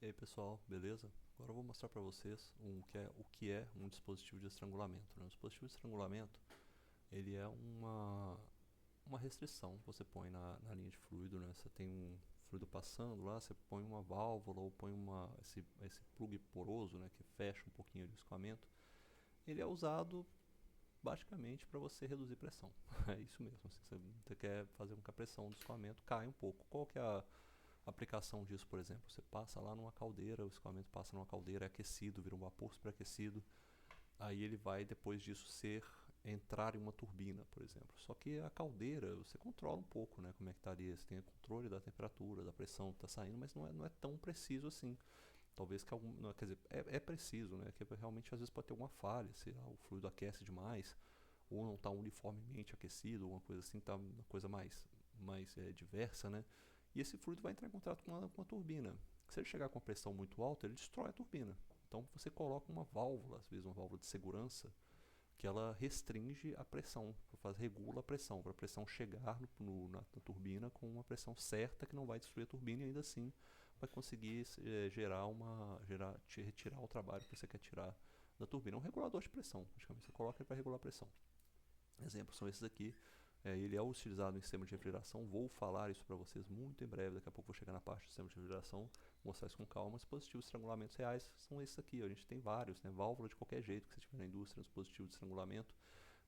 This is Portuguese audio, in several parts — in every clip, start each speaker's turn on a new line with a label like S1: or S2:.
S1: E aí pessoal, beleza? Agora eu vou mostrar para vocês o que é um dispositivo de estrangulamento, né? Um dispositivo de estrangulamento, ele é uma restrição que você põe na linha de fluido, né? Você tem um fluido passando lá, você põe uma válvula ou põe esse plug poroso, né? Que fecha um pouquinho o escoamento. Ele é usado basicamente para você reduzir pressão. É isso mesmo, assim, você quer fazer com que a pressão do escoamento caia um pouco. Qual que é a aplicação disso, por exemplo? Você passa lá numa caldeira, o escoamento passa numa caldeira, é aquecido, vira um vapor superaquecido. Aí ele vai, depois disso, entrar em uma turbina, por exemplo. Só que a caldeira, você controla um pouco, né? Como é que está ali. Você tem o controle da temperatura, da pressão que está saindo, mas não é tão preciso assim. Talvez que algum. Não, quer dizer, é preciso, né? Que realmente às vezes pode ter alguma falha, se o fluido aquece demais, ou não está uniformemente aquecido, alguma coisa assim, está uma coisa mais diversa, né? E esse fluido vai entrar em contato com a turbina. Se ele chegar com a pressão muito alta, ele destrói a turbina. Então você coloca uma válvula, às vezes uma válvula de segurança, que ela restringe a pressão, regula a pressão, para a pressão chegar na turbina com uma pressão certa que não vai destruir a turbina e ainda assim vai conseguir retirar o trabalho que você quer tirar da turbina. É um regulador de pressão, praticamente. Você coloca ele para regular a pressão. Exemplos são esses aqui. Ele é utilizado em sistema de refrigeração. Vou falar isso para vocês muito em breve. Daqui a pouco vou chegar na parte do sistema de refrigeração, mostrar isso com calma. Os dispositivos de estrangulamentos reais são esses aqui. A gente tem vários, né? Válvula de qualquer jeito que você tiver na indústria, um dispositivo de estrangulamento.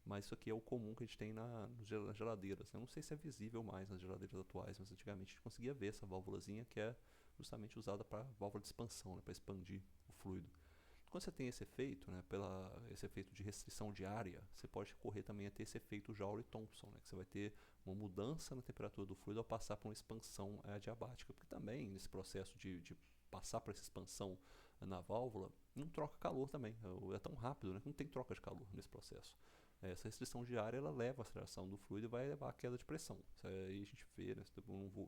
S1: Mas isso aqui é o comum que a gente tem nas geladeiras. Eu não sei se é visível mais nas geladeiras atuais, mas antigamente a gente conseguia ver essa válvulazinha que é justamente usada para válvula de expansão, né? Para expandir o fluido. Quando você tem esse efeito, né, esse efeito de restrição de área, você pode correr também a ter esse efeito Joule-Thomson, né, que você vai ter uma mudança na temperatura do fluido ao passar por uma expansão adiabática, porque também nesse processo de passar por essa expansão na válvula, não troca calor também, é tão rápido, né, que não tem troca de calor nesse processo. Essa restrição de área ela leva à aceleração do fluido e vai levar à queda de pressão. Isso aí a gente vê, né,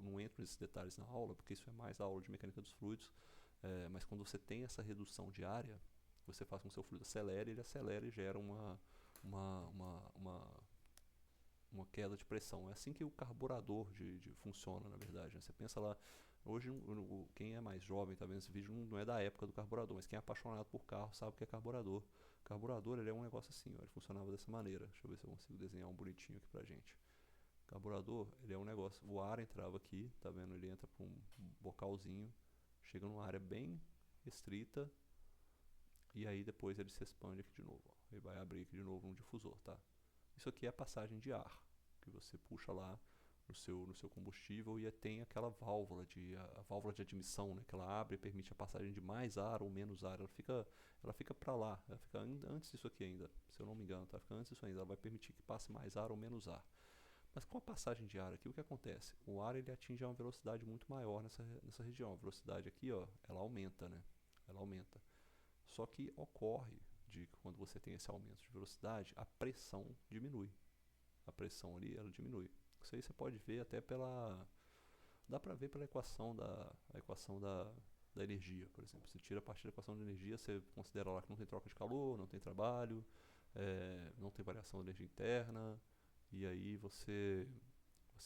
S1: não entro nesses detalhes na aula, porque isso é mais a aula de mecânica dos fluidos, mas quando você tem essa redução de área, você faz com que o seu fluido acelere, ele acelera e gera uma, uma, uma, uma queda de pressão. É assim que o carburador funciona, na verdade. Né? Você pensa lá, hoje quem é mais jovem, tá vendo esse vídeo, não é da época do carburador, mas quem é apaixonado por carro sabe o que é carburador. O carburador ele é um negócio assim, ó, ele funcionava dessa maneira. Deixa eu ver se eu consigo desenhar um bonitinho aqui pra gente. O carburador, ele é um negócio, o ar entrava aqui, tá vendo? Ele entra por um bocalzinho, chega numa área bem restrita, e aí depois ele se expande aqui de novo. Ó. Ele vai abrir aqui de novo um difusor, tá? Isso aqui é a passagem de ar, que você puxa lá no seu combustível e tem aquela a válvula de admissão, né, que ela abre e permite a passagem de mais ar ou menos ar. Ela fica para lá, ela fica antes disso aqui ainda, se eu não me engano, tá? Fica antes disso ainda. Ela vai permitir que passe mais ar ou menos ar. Mas com a passagem de ar aqui, o que acontece? O ar ele atinge uma velocidade muito maior nessa região. A velocidade aqui, ó, ela aumenta, né? Ela aumenta. Só que ocorre de que quando você tem esse aumento de velocidade, a pressão diminui. A pressão ali, ela diminui. Isso aí você pode ver até dá para ver pela equação da energia, por exemplo. Você tira a partir da equação de energia, você considera lá que não tem troca de calor, não tem trabalho, não tem variação da energia interna, e aí você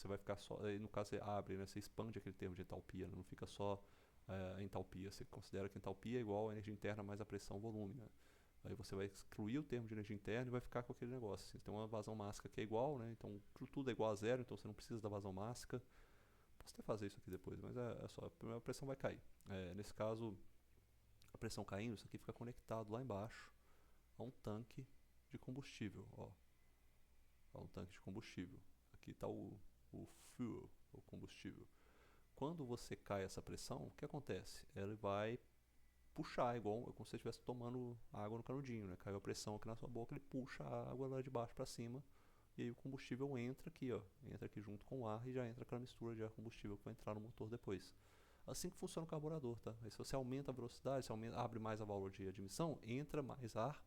S1: vai ficar só. Aí no caso você abre, né, você expande aquele termo de entalpia, né, não fica só a entalpia. Você considera que entalpia é igual a energia interna mais a pressão volume. Né? Aí você vai excluir o termo de energia interna e vai ficar com aquele negócio. Assim, tem uma vazão mássica que é igual, né? Então tudo é igual a zero, então você não precisa da vazão mássica. Posso até fazer isso aqui depois, mas é só. A pressão vai cair. Nesse caso, a pressão caindo, isso aqui fica conectado lá embaixo a um tanque de combustível. Ó, a um tanque de combustível. Aqui está o fuel, o combustível. Quando você cai essa pressão, o que acontece? Ela vai puxar, igual como se você estivesse tomando água no canudinho, né? Caiu a pressão aqui na sua boca, ele puxa a água lá de baixo para cima, e aí o combustível entra aqui, ó, entra aqui junto com o ar e já entra aquela mistura de ar combustível que vai entrar no motor depois. Assim que funciona o carburador, tá? Aí se você aumenta a velocidade, abre mais a válvula de admissão, entra mais ar,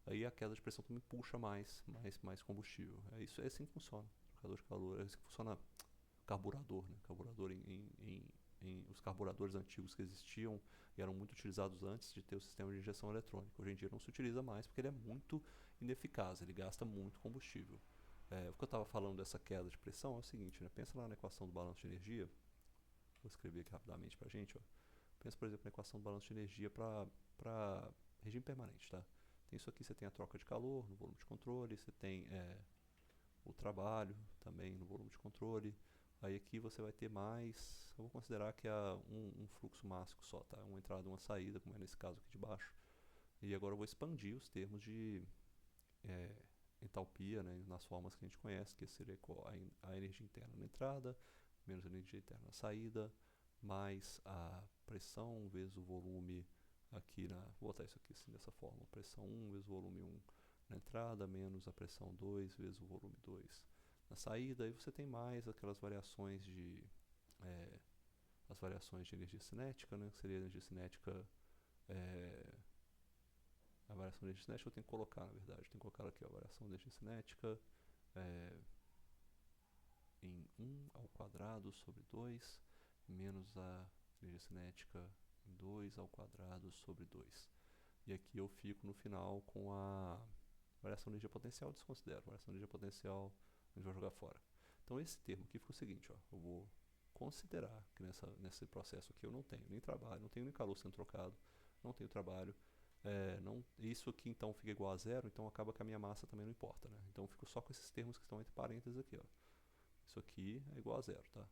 S1: aí a queda de pressão também puxa mais combustível. É assim que funciona. Trocador de calor, é assim que funciona carburador, né? Carburador os carburadores antigos que existiam e eram muito utilizados antes de ter o sistema de injeção eletrônica. Hoje em dia não se utiliza mais porque ele é muito ineficaz, ele gasta muito combustível. O que eu estava falando dessa queda de pressão é o seguinte, né? Pensa lá na equação do balanço de energia. Vou escrever aqui rapidamente para a gente. Ó. Pensa, por exemplo, na equação do balanço de energia para regime permanente, tá? Tem isso aqui, você tem a troca de calor no volume de controle, você tem o trabalho também no volume de controle. Aí aqui você vai ter mais, eu vou considerar que é um fluxo mássico só, tá? Uma entrada e uma saída, como é nesse caso aqui de baixo. E agora eu vou expandir os termos de entalpia, né, nas formas que a gente conhece, que seria a energia interna na entrada, menos a energia interna na saída, mais a pressão vezes o volume aqui vou botar isso aqui assim dessa forma, pressão 1 vezes o volume 1 na entrada, menos a pressão 2 vezes o volume 2 na saída. Aí você tem mais aquelas variações as variações de energia cinética, né, que seria a energia cinética, a variação de energia cinética eu tenho que colocar, na verdade, eu tenho que colocar aqui a variação de energia cinética em 1 ao quadrado sobre 2 menos a energia cinética em 2 ao quadrado sobre 2. E aqui eu fico no final com a variação de energia potencial, desconsidero. Variação de energia potencial a gente vai jogar fora. Então esse termo aqui fica o seguinte, ó, eu vou considerar que nesse processo aqui eu não tenho nem trabalho, não tenho nem calor sendo trocado, não tenho trabalho. Isso aqui então fica igual a zero, então acaba que a minha massa também não importa, né? Então eu fico só com esses termos que estão entre parênteses aqui, ó. Isso aqui é igual a zero, tá?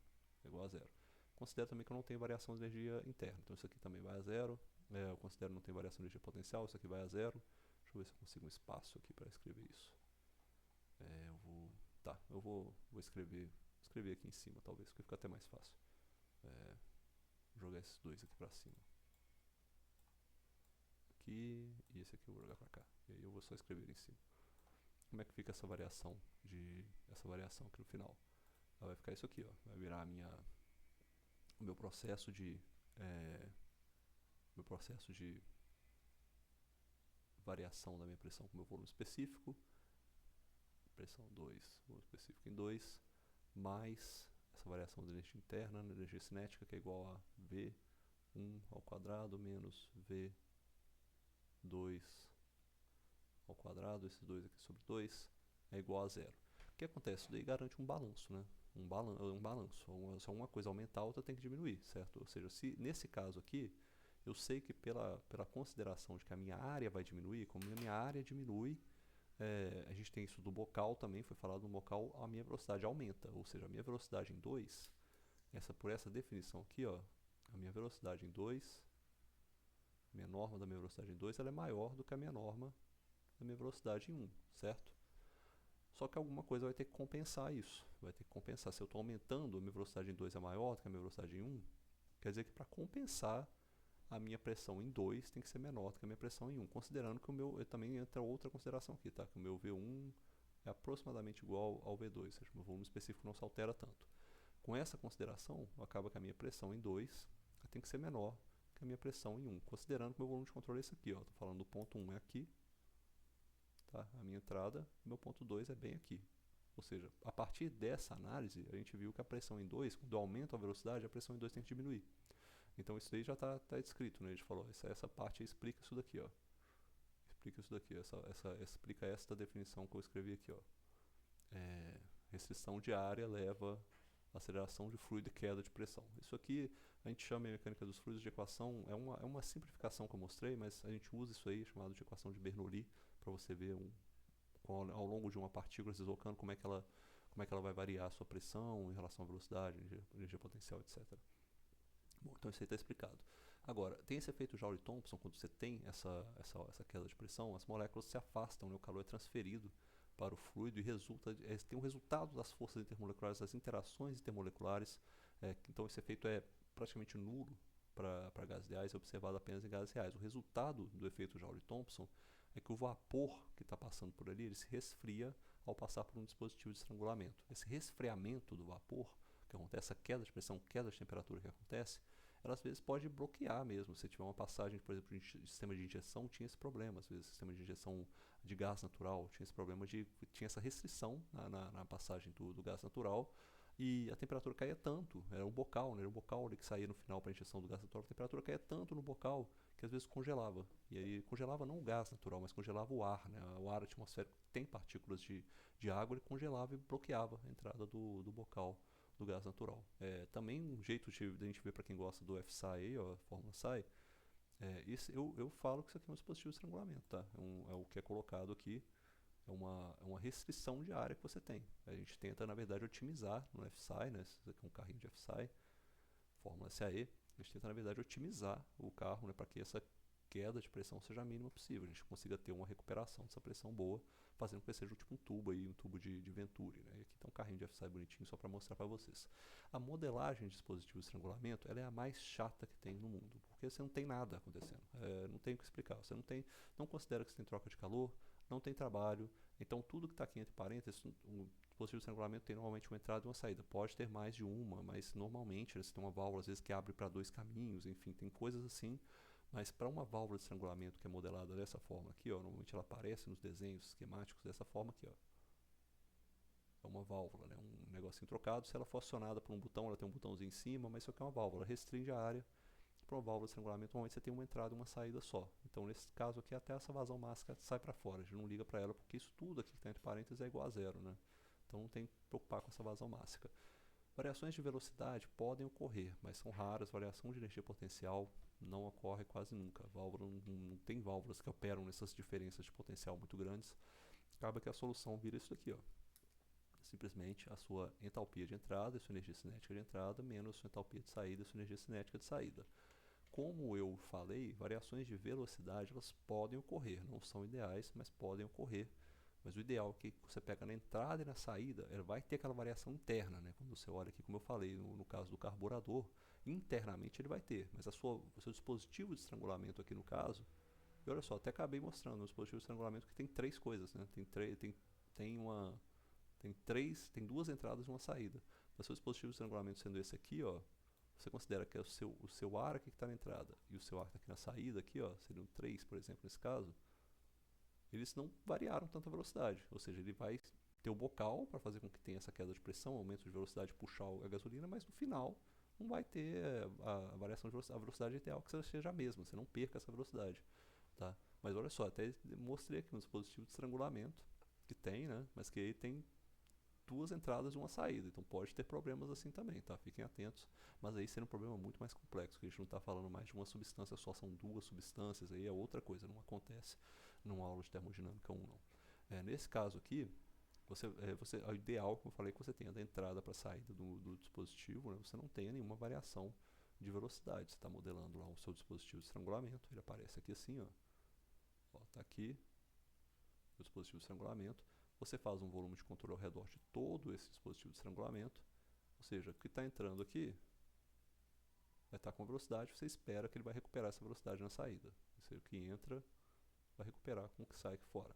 S1: É igual a zero. Considero também que eu não tenho variação de energia interna, então isso aqui também vai a zero. Eu considero que não tem variação de energia potencial, isso aqui vai a zero. Deixa eu ver se eu consigo um espaço aqui para escrever isso. Eu vou escrever aqui em cima, talvez, porque fica até mais fácil. Vou jogar esses dois aqui para cima. Aqui, e esse aqui eu vou jogar para cá. E aí eu vou só escrever em cima. Como é que fica essa variação aqui no final? Vai ficar isso aqui, ó. Vai virar o meu processo de variação da minha pressão com o meu volume específico, pressão 2, volume específico em 2, mais essa variação da energia interna, na energia cinética, que é igual a V1 ao quadrado menos V2 ao quadrado, esses dois aqui sobre 2, é igual a zero. O que acontece? Isso daí garante um balanço, né? Um balanço. Se uma coisa aumentar, a outra tem que diminuir, certo? Ou seja, se nesse caso aqui, eu sei que pela consideração de que a minha área vai diminuir, como a minha área diminui, a gente tem isso do bocal também, foi falado no bocal, a minha velocidade aumenta. Ou seja, a minha velocidade em 2, por essa definição aqui, ó, a minha velocidade em 2, a minha norma da minha velocidade em 2, ela é maior do que a minha norma da minha velocidade em 1, certo? Só que alguma coisa vai ter que compensar isso. Vai ter que compensar. Se eu estou aumentando, a minha velocidade em 2 é maior do que a minha velocidade em 1, quer dizer que para compensar, a minha pressão em 2 tem que ser menor do que a minha pressão em 1. Considerando que também entra outra consideração aqui, tá? Que o meu V1 é aproximadamente igual ao V2, ou seja, o meu volume específico não se altera tanto. Com essa consideração, acaba que a minha pressão em 2 tem que ser menor que a minha pressão em 1. Considerando que o meu volume de controle é esse aqui, ó. Estou falando do ponto 1 é aqui, tá? A minha entrada, meu ponto 2 é bem aqui. Ou seja, a partir dessa análise, a gente viu que a pressão em 2, quando eu aumento a velocidade, a pressão em 2 tem que diminuir. Então isso daí já está descrito, né? A gente falou, essa parte aí explica isso daqui, ó. Explica isso daqui, explica esta definição que eu escrevi aqui, ó. Restrição de área leva a aceleração de fluido e queda de pressão. Isso aqui a gente chama em mecânica dos fluidos de equação, é uma simplificação que eu mostrei, mas a gente usa isso aí, chamado de equação de Bernoulli, para você ver ao longo de uma partícula se deslocando, como é que ela vai variar a sua pressão em relação à velocidade, energia potencial, etc. Bom, então isso aí está explicado. Agora, tem esse efeito Joule-Thomson, quando você tem essa queda de pressão, as moléculas se afastam, né? O calor é transferido para o fluido e tem o resultado das forças intermoleculares, das interações intermoleculares. Então esse efeito é praticamente nulo para gases reais, é observado apenas em gases reais. O resultado do efeito Joule-Thomson é que o vapor que está passando por ali, ele se resfria ao passar por um dispositivo de estrangulamento. Esse resfriamento do vapor, que acontece, essa queda de pressão, queda de temperatura que acontece, ela às vezes pode bloquear mesmo. Se tiver uma passagem, por exemplo, de sistema de injeção, tinha esse problema. Às vezes, sistema de injeção de gás natural tinha esse problema tinha essa restrição na passagem do gás natural, e a temperatura caía tanto, era um bocal, né? Era um bocal ali que saía no final para a injeção do gás natural, a temperatura caía tanto no bocal que às vezes congelava. E aí congelava não o gás natural, mas congelava o ar, né? O ar atmosférico tem partículas de água, ele congelava e bloqueava a entrada do bocal do gás natural. Também um jeito de a gente ver para quem gosta do FSI aí, ó, a fórmula SAI, eu falo que isso aqui é um dispositivo de estrangulamento, tá? É o que é colocado aqui, é uma restrição de área que você tem. A gente tenta, na verdade, otimizar no FSI, né? Esse aqui é um carrinho de FSI, fórmula SAE, a gente tenta, na verdade, otimizar o carro, né, para que essa queda de pressão seja a mínima possível, a gente consiga ter uma recuperação dessa pressão boa, fazendo com que seja tipo um tubo aí, um tubo de Venturi, né? E aqui está um carrinho de FSI bonitinho só para mostrar para vocês. A modelagem de dispositivo de estrangulamento, ela é a mais chata que tem no mundo, porque você não tem nada acontecendo, não tem o que explicar, você não considera que você tem troca de calor, não tem trabalho, então tudo que está aqui entre parênteses, um dispositivo de estrangulamento tem normalmente uma entrada e uma saída, pode ter mais de uma, mas normalmente você tem uma válvula às vezes que abre para 2 caminhos, enfim, tem coisas assim. Mas para uma válvula de estrangulamento que é modelada dessa forma aqui, ó, normalmente ela aparece nos desenhos esquemáticos dessa forma aqui, ó. É uma válvula, né, um negocinho trocado. Se ela for acionada por um botão, ela tem um botãozinho em cima, mas isso aqui é uma válvula, restringe a área. Para uma válvula de estrangulamento, normalmente você tem uma entrada e uma saída só. Então, nesse caso aqui, até essa vazão máxima sai para fora. A gente não liga para ela, porque isso tudo aqui que está entre parênteses é igual a zero, né? Então, não tem que preocupar com essa vazão máxima. Variações de velocidade podem ocorrer, mas são raras. Variação de energia potencial não ocorre quase nunca. A válvula não tem válvulas que operam nessas diferenças de potencial muito grandes. Acaba que a solução vira isso aqui, ó. Simplesmente a sua entalpia de entrada e sua energia cinética de entrada menos a sua entalpia de saída e sua energia cinética de saída. Como eu falei, variações de velocidade elas podem ocorrer, não são ideais, mas podem ocorrer. Mas o ideal é que você pega na entrada e na saída, ela vai ter aquela variação interna, né? Quando você olha aqui, como eu falei, no caso do carburador, internamente ele vai ter, mas o seu dispositivo de estrangulamento aqui no caso, e olha só, até acabei mostrando no dispositivo de estrangulamento que tem 3 coisas, né? Tem 2 entradas e uma saída. Mas o seu dispositivo de estrangulamento sendo esse aqui, ó, você considera que é o seu ar aqui que está na entrada e o seu ar que está aqui na saída, aqui, ó, seriam 3, por exemplo, nesse caso, eles não variaram tanta velocidade, ou seja, ele vai ter o bocal para fazer com que tenha essa queda de pressão, aumento de velocidade, puxar a gasolina, mas no final não vai ter a variação de velocidade, a velocidade ideal que seja a mesma, você não perca essa velocidade, tá? Mas olha só, até mostrei aqui um dispositivo de estrangulamento que tem, né, mas que aí tem 2 entradas e uma saída, então pode ter problemas assim também, tá? Fiquem atentos, mas aí seria um problema muito mais complexo, que a gente não está falando mais de uma substância só, são 2 substâncias, aí é outra coisa, não acontece numa aula de termodinâmica 1 não. Nesse caso aqui, o ideal, como eu falei, que você tenha da entrada para a saída do dispositivo, né? Você não tenha nenhuma variação de velocidade, você está modelando lá o seu dispositivo de estrangulamento, ele aparece aqui assim, ó, tá aqui, o dispositivo de estrangulamento, você faz um volume de controle ao redor de todo esse dispositivo de estrangulamento, ou seja, o que está entrando aqui vai estar com velocidade, você espera que ele vai recuperar essa velocidade na saída. Ou seja, o que entra vai recuperar com o que sai aqui fora.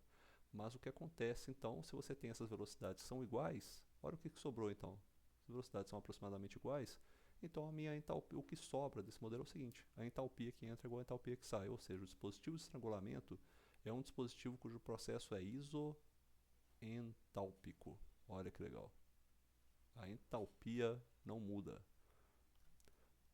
S1: Mas o que acontece então, se você tem essas velocidades que são iguais, olha o que sobrou então. As velocidades são aproximadamente iguais, então a minha entalpia, o que sobra desse modelo é o seguinte, a entalpia que entra é igual a entalpia que sai, ou seja, o dispositivo de estrangulamento é um dispositivo cujo processo é entálpico. Olha que legal. A entalpia não muda.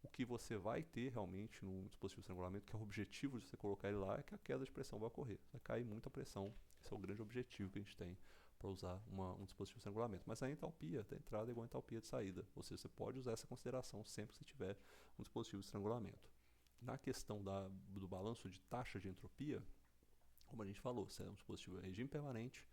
S1: O que você vai ter realmente no dispositivo de estrangulamento, que é o objetivo de você colocar ele lá, é que a queda de pressão vai ocorrer. Vai cair muita pressão. Esse é o grande objetivo que a gente tem para usar um dispositivo de estrangulamento. Mas a entalpia da entrada é igual a entalpia de saída. Ou seja, você pode usar essa consideração sempre que você tiver um dispositivo de estrangulamento. Na questão do balanço de taxa de entropia, como a gente falou, se é um dispositivo em regime permanente,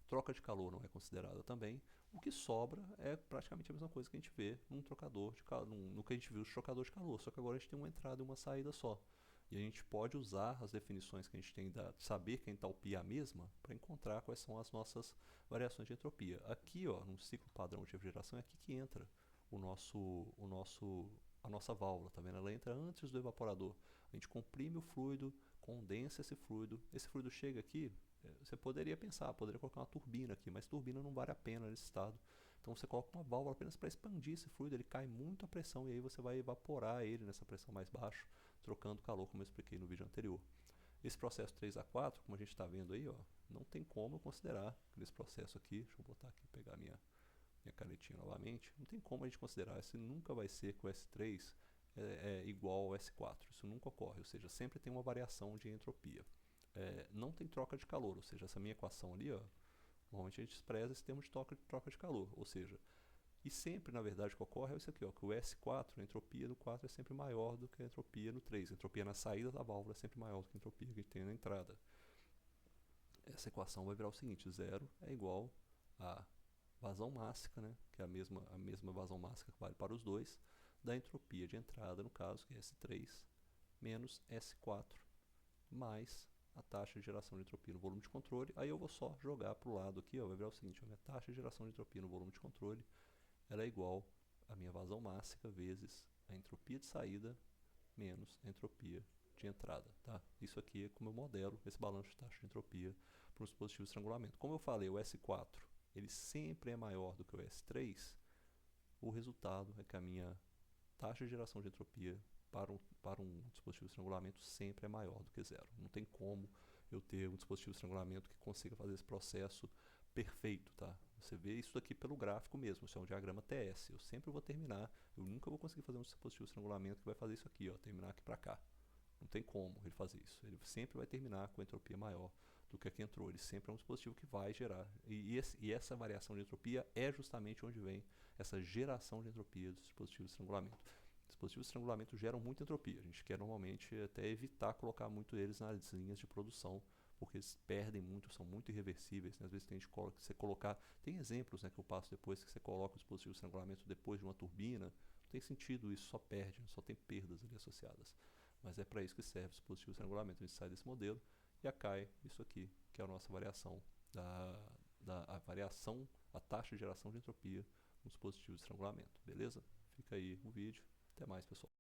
S1: troca de calor não é considerada também. O que sobra é praticamente a mesma coisa que a gente vê num trocador de calor, no que a gente viu os trocadores de calor, só que agora a gente tem uma entrada e uma saída só. E a gente pode usar as definições que a gente tem de saber que a entalpia é a mesma para encontrar quais são as nossas variações de entropia. Aqui, ó, no ciclo padrão de refrigeração, é aqui que entra a nossa válvula, tá vendo? Ela entra antes do evaporador. A gente comprime o fluido, condensa esse fluido chega aqui, você poderia colocar uma turbina aqui, mas turbina não vale a pena nesse estado. Então você coloca uma válvula apenas para expandir esse fluido, ele cai muito a pressão e aí você vai evaporar ele nessa pressão mais baixa, trocando calor, como eu expliquei no vídeo anterior. Esse processo 3 a 4, como a gente está vendo aí, ó, não tem como eu considerar esse processo aqui, deixa eu botar aqui, pegar minha canetinha novamente, não tem como a gente considerar, esse nunca vai ser que o S3 é igual ao S4, isso nunca ocorre, ou seja, sempre tem uma variação de entropia. Não tem troca de calor, ou seja, essa minha equação ali, ó, normalmente a gente expressa esse termo de troca de calor, ou seja, E sempre, na verdade, o que ocorre é isso aqui, ó, que o S4, a entropia no 4 é sempre maior do que a entropia no 3. A entropia na saída da válvula é sempre maior do que a entropia que a gente tem na entrada. Essa equação vai virar o seguinte: zero é igual a vazão mássica, né, que é a mesma vazão mássica que vale para os dois, da entropia de entrada, no caso, que é S3, menos S4, mais a taxa de geração de entropia no volume de controle. Aí eu vou só jogar para o lado aqui, ó, vai virar o seguinte: a minha taxa de geração de entropia no volume de controle ela é igual à minha vazão mássica vezes a entropia de saída menos a entropia de entrada. Tá? Isso aqui é como eu modelo esse balanço de taxa de entropia para um dispositivo de estrangulamento. Como eu falei, o S4 ele sempre é maior do que o S3, o resultado é que a minha taxa de geração de entropia para um dispositivo de estrangulamento sempre é maior do que zero. Não tem como eu ter um dispositivo de estrangulamento que consiga fazer esse processo perfeito, tá? Você vê isso aqui pelo gráfico mesmo, isso é um diagrama TS. Eu sempre vou terminar, eu nunca vou conseguir fazer um dispositivo de estrangulamento que vai fazer isso aqui, ó, terminar aqui para cá. Não tem como ele fazer isso. Ele sempre vai terminar com entropia maior do que a que entrou. Ele sempre é um dispositivo que vai gerar. E essa variação de entropia é justamente onde vem essa geração de entropia dos dispositivos de estrangulamento. Dispositivos de estrangulamento geram muita entropia. A gente quer normalmente até evitar colocar muito eles nas linhas de produção, porque eles perdem muito, são muito irreversíveis. Né? Às vezes tem gente que você colocar. Tem exemplos, né, que eu passo depois, que você coloca o dispositivo de estrangulamento depois de uma turbina. Não tem sentido isso, só perde, só tem perdas ali associadas. Mas é para isso que serve o dispositivo de estrangulamento. A gente sai desse modelo e acai isso aqui, que é a nossa variação a variação, a taxa de geração de entropia no dispositivo de estrangulamento. Beleza? Fica aí o vídeo. Até mais, pessoal.